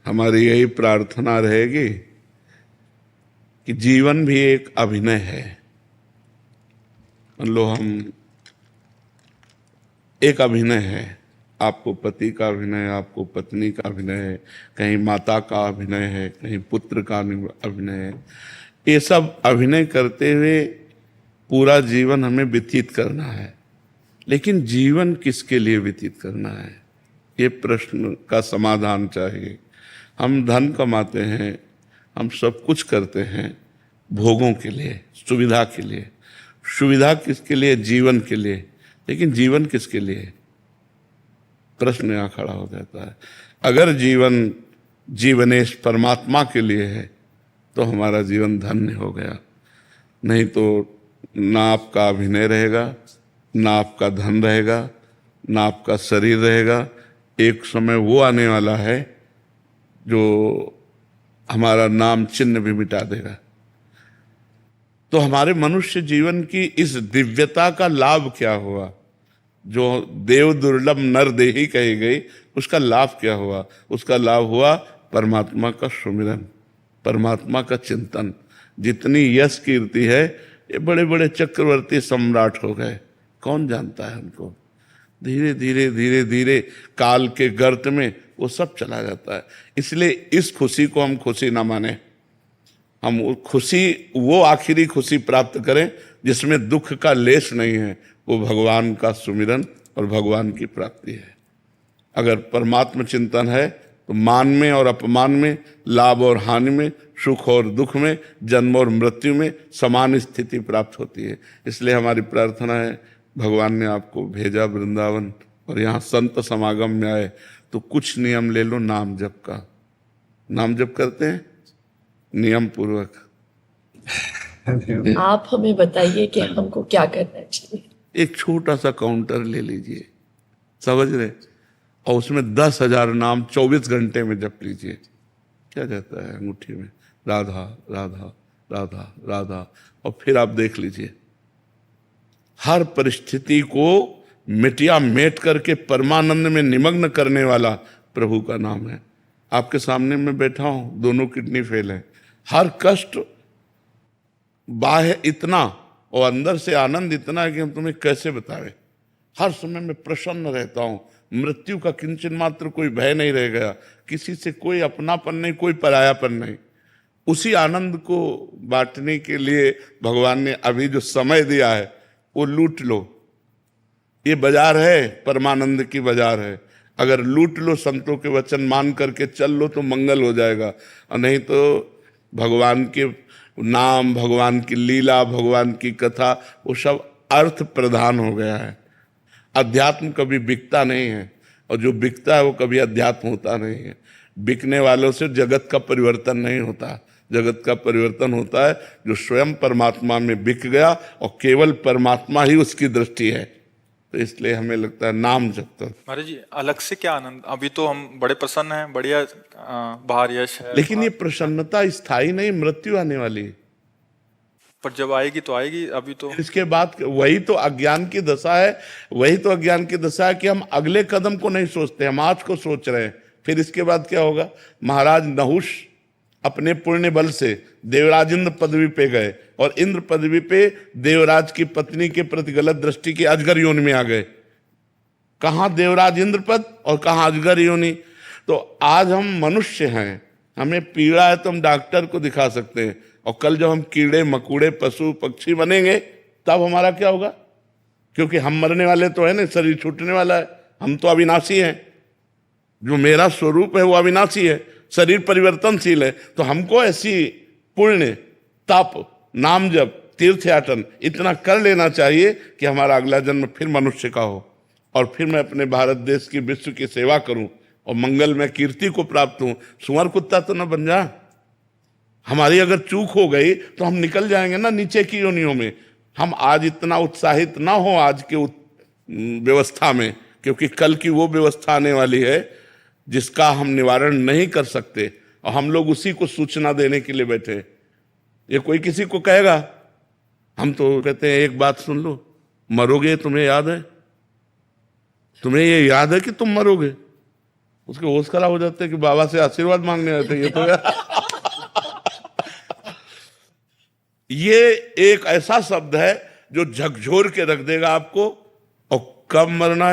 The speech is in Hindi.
हमारी यही प्रार्थना रहेगी कि जीवन भी एक अभिनय है। मान लो हम एक अभिनय है, आपको पति का अभिनय, आपको पत्नी का अभिनय है, कहीं माता का अभिनय है, कहीं पुत्र का अभिनय है। ये सब अभिनय करते हुए पूरा जीवन हमें व्यतीत करना है। लेकिन जीवन किसके लिए व्यतीत करना है, ये प्रश्न का समाधान चाहिए। हम धन कमाते हैं, हम सब कुछ करते हैं भोगों के लिए, सुविधा के लिए। सुविधा किसके लिए? जीवन के लिए। लेकिन जीवन किसके लिए? प्रश्न यहाँ खड़ा हो जाता है। अगर जीवन जीवनेश परमात्मा के लिए है तो हमारा जीवन धन्य हो गया। नहीं तो ना आपका अभिनय रहेगा, ना आपका धन रहेगा, ना आपका शरीर रहेगा। एक समय वो आने वाला है जो हमारा नाम चिन्ह भी मिटा देगा। तो हमारे मनुष्य जीवन की इस दिव्यता का लाभ क्या हुआ? जो देव दुर्लभ नर देही कही गई, उसका लाभ क्या हुआ? उसका लाभ हुआ परमात्मा का सुमिरन, परमात्मा का चिंतन। जितनी यश कीर्ति है, ये बड़े बड़े चक्रवर्ती सम्राट हो गए, कौन जानता है उनको? धीरे धीरे धीरे धीरे काल के गर्त में वो सब चला जाता है। इसलिए इस खुशी को हम खुशी ना माने। हम खुशी, वो आखिरी खुशी प्राप्त करें जिसमें दुख का लेश नहीं है। वो भगवान का सुमिरन और भगवान की प्राप्ति है। अगर परमात्मा चिंतन है तो मान में और अपमान में, लाभ और हानि में, सुख और दुख में, जन्म और मृत्यु में समान स्थिति प्राप्त होती है। इसलिए हमारी प्रार्थना है, भगवान ने आपको भेजा वृंदावन और यहाँ संत समागम में आए तो कुछ नियम ले लो नाम जप का। नाम जप करते हैं नियम पूर्वक। आप हमें बताइए कि हमको क्या करना चाहिए। एक छोटा सा काउंटर ले लीजिए, समझ रहे, और उसमें 10,000 नाम 24 घंटे में जप लीजिए। क्या जाता है अंगूठी में? राधा राधा राधा राधा। और फिर आप देख लीजिए, हर परिस्थिति को मिटिया मेट करके परमानंद में निमग्न करने वाला प्रभु का नाम है। आपके सामने मैं बैठा हूं, दोनों किडनी फेल है। हर कष्ट बाह्य इतना और अंदर से आनंद इतना है कि हम तुम्हें कैसे बतावें। हर समय मैं प्रसन्न रहता हूं, मृत्यु का किंचन मात्र कोई भय नहीं रह गया, किसी से कोई अपनापन नहीं, कोई परायापन नहीं। उसी आनंद को बांटने के लिए भगवान ने अभी जो समय दिया है वो लूट लो। ये बाजार है, परमानंद की बाजार है। अगर लूट लो, संतों के वचन मान करके चल लो तो मंगल हो जाएगा, और नहीं तो भगवान के नाम, भगवान की लीला, भगवान की कथा, वो सब अर्थ प्रधान हो गया है। अध्यात्म कभी बिकता नहीं है, और जो बिकता है वो कभी अध्यात्म होता नहीं है। बिकने वालों से जगत का परिवर्तन नहीं होता। जगत का परिवर्तन होता है जो स्वयं परमात्मा में बिक गया और केवल परमात्मा ही उसकी दृष्टि है। तो इसलिए हमें लगता है नाम जप कर। महाराज जी, अलग से क्या आनंद, अभी तो हम बड़े प्रसन्न हैं, बढ़िया बाहर यश है, लेकिन ये प्रसन्नता स्थायी नहीं, मृत्यु आने वाली है। पर जब आएगी तो आएगी। अभी तो इसके बाद वही तो अज्ञान की दशा है। वही तो अज्ञान की दशा है कि हम अगले कदम को नहीं सोचते, हम आज को सोच रहे हैं। फिर इसके बाद क्या होगा? महाराज नहुष अपने पुण्य बल से देवराज इंद्र पदवी पे गए, और इंद्र पदवी पे देवराज की पत्नी के प्रति गलत दृष्टि की अजगर योनि में आ गए। कहां देवराज इंद्र पद और कहां अजगर योनि। तो आज हम मनुष्य हैं, हमें पीड़ा है तो हम डॉक्टर को दिखा सकते हैं, और कल जब हम कीड़े मकोड़े पशु पक्षी बनेंगे तब हमारा क्या होगा? क्योंकि हम मरने वाले तो है ना, शरीर छूटने वाला है। हम तो अविनाशी हैं, जो मेरा स्वरूप है वो अविनाशी है, शरीर परिवर्तनशील है। तो हमको ऐसी पुण्य, तप, नाम जप, तीर्थ याटन इतना कर लेना चाहिए कि हमारा अगला जन्म फिर मनुष्य का हो, और फिर मैं अपने भारत देश की, विश्व की सेवा करूं और मंगल में कीर्ति को प्राप्त हूं। सुअर कुत्ता तो न बन जा। हमारी अगर चूक हो गई तो हम निकल जाएंगे ना नीचे की योनियों में। हम आज इतना उत्साहित ना हो आज के व्यवस्था में, क्योंकि कल की वो व्यवस्था आने वाली है जिसका हम निवारण नहीं कर सकते, और हम लोग उसी को सूचना देने के लिए बैठे। ये कोई किसी को कहेगा, हम तो कहते हैं एक बात सुन लो, मरोगे तुम्हें याद है? तुम्हें ये याद है कि तुम मरोगे? उसके होश खराब हो जाते हैं कि बाबा से आशीर्वाद मांगने आते हैं ये तो यार। ये एक ऐसा शब्द है जो झकझोर के रख देगा आपको। और कब मरना है